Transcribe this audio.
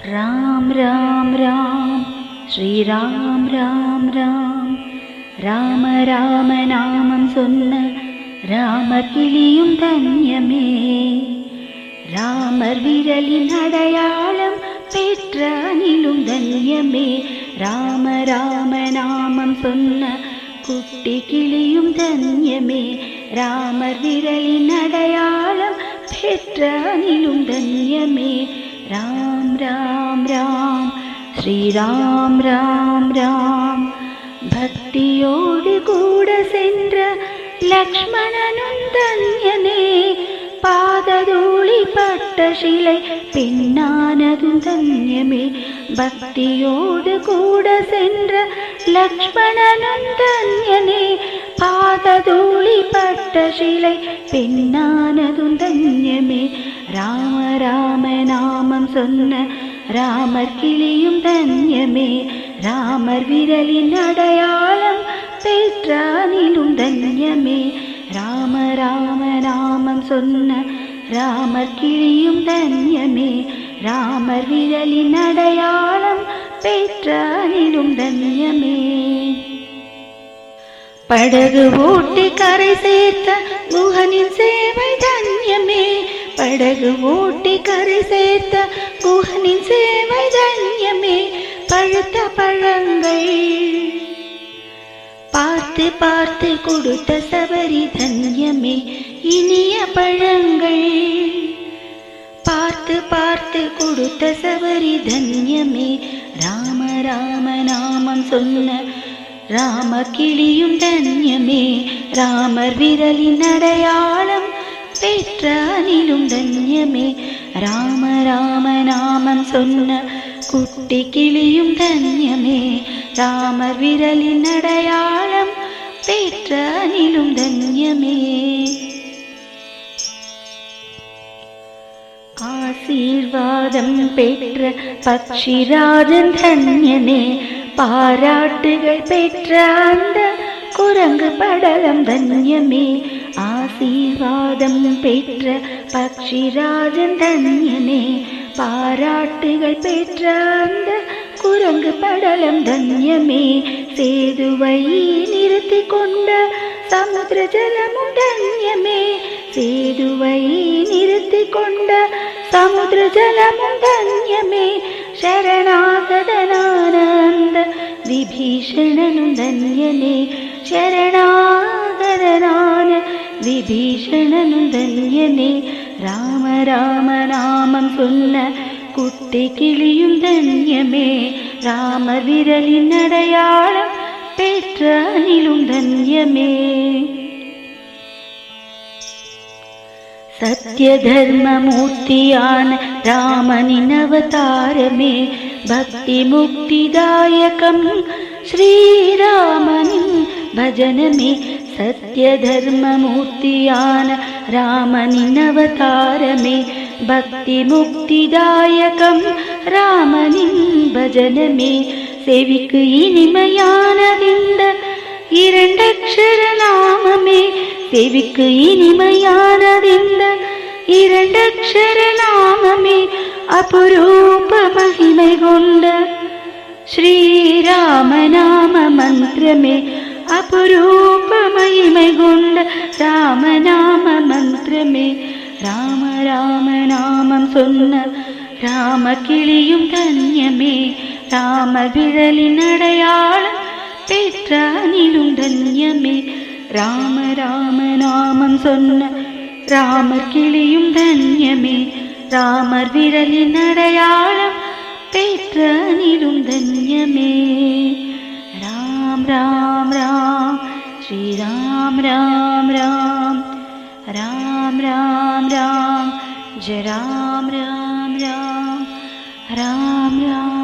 राम राम राम श्री राम राम राम രാമ രാമ നാമം சொன்ன ராமகிளியும் தன்யமே. ராமர் விரலின் அடையாளம் பெற்ற அணிலும் தன்யமே. ராம ராம நாமம் சொன்ன குட்டி கிளியும் தன்யமே. ராமர் விரலின் அடையாளம் பெற்ற அணிலும் தன்யமே. ராம் ராம் ராம் ஸ்ரீ ராம் ராம் ராம். பக்தியோடு கூட சென்ற லக்ஷ்மணனும் தன்யனே. பாததூளி பட்ட சிலை பெண்ணானதும் தன்யமே. பக்தியோடு கூட சென்ற லக்ஷ்மணனும் தன்யனே. பாததூளி பட்ட சிலை பெண்ணானதும் தன்யமே. ராம ராம நாமம் சொன்ன ராமர் கிளியும் தன்யமே. ராமர் விரலின் அடையாளம் பெற்ற அணிலும் தன்யமே. ராம ராம நாமம் சொன்ன ராமர் கிளியும் தன்யமே. ராமர் விரலின் அடையாளம் பெற்ற அணிலும் தன்யமே. படகு ஓட்டி கரை சேர்த்த குஹனின் சேவை தன்யமே. படகு ஓட்டி கரை சேர்த்த குஹனின் சேவை தன்யமே. பழுத்த பழங்கள் பார்த்து பார்த்து கொடுத்த சபரி தன்யமே. இனிய பழங்கள் பார்த்து பார்த்து கொடுத்த சபரி தன்யமே. ராம ராம நாமம் சொன்ன ராம கிளியும் தன்யமே. ராமர் விரலின் அடையாளம் பெற்ற அணிலும் தன்யமே. ராம ராம நாமம் சொன்ன குட்டி கிளியும் தன்யமே. ராமர் விரலின் அடையாளம் பெற்ற அணிலும் தன்யமே. ஆசீர்வாதம் பெற்ற பக்ஷிராஜன் தன்யனே. பாராட்டுகள் பெற்ற அந்த குரங்கு படலம் தன்யமே. ஆசீர்வாதம் பெற்ற பக்ஷிராஜன் தன்யனே. பாராட்டுகள் பெற்ற அந்த குரங்கு படலம் தன்யமே. சேதுவை நிறுத்தி கொண்ட சமுத்திர ஜலமும் தன்யமே. சேதுவை நிறுத்தி கொண்ட சமுத்திர ஜலமும் தன்யமே. ശരണാഗതനാനന്ദ വിഭീഷണനും ധന്യനേ. ശരണാഗതനാന വിഭീഷണനും ധന്യനേ. രാമ രാമ നാമം சொன்ன കുട്ടി കിളിയും ധന്യമേ. രാമ വിരലിൻ അടയാളം പെற்ற അണിലും ധന്യമേ. സത്യധർമ്മമൂർത്തിയാണ് രാമനിൻ അവതാരമേ. ഭക്തി മുക്തിദായകം ശ്രീരാമനിൻ ഭജനമേ. സത്യധർമ്മമൂർത്തിയാണ് രാമനിൻ അവതാരമേ. ഭക്തി മുക്തിദായകം രാമനിൻ ഭജനമേ. സെവിക്ക് ഇനിമയാനതിന്ത இரண்டக்ஷர நாமமே. செவிக்கு இனிமையானதிந்த இரண்டக்ஷர நாமமே. அபரூப மகிமை கொண்ட ஸ்ரீராம நாம மந்திரமே. அபரூப மகிமை கொண்ட ராம நாம மந்திரமே. ராம ராம நாமம் சொன்ன ராம கிளியும் தன்யமே. ராம விரலின் அடையாளம் பெற்ற அணிலும் தன்யமே. ராம ராம நாமம் சொன்ன ராமர் கிளியும் தன்யமே. ராமர் விரலின் அடையாளம் பெற்ற அணிலும் தன்யமே. ராம் ராம் ராம் ஸ்ரீ ராம் ராம் ராம். ராம் ராம் ராம் ஜெய ராம் ராம் ராம். ராம் ராம்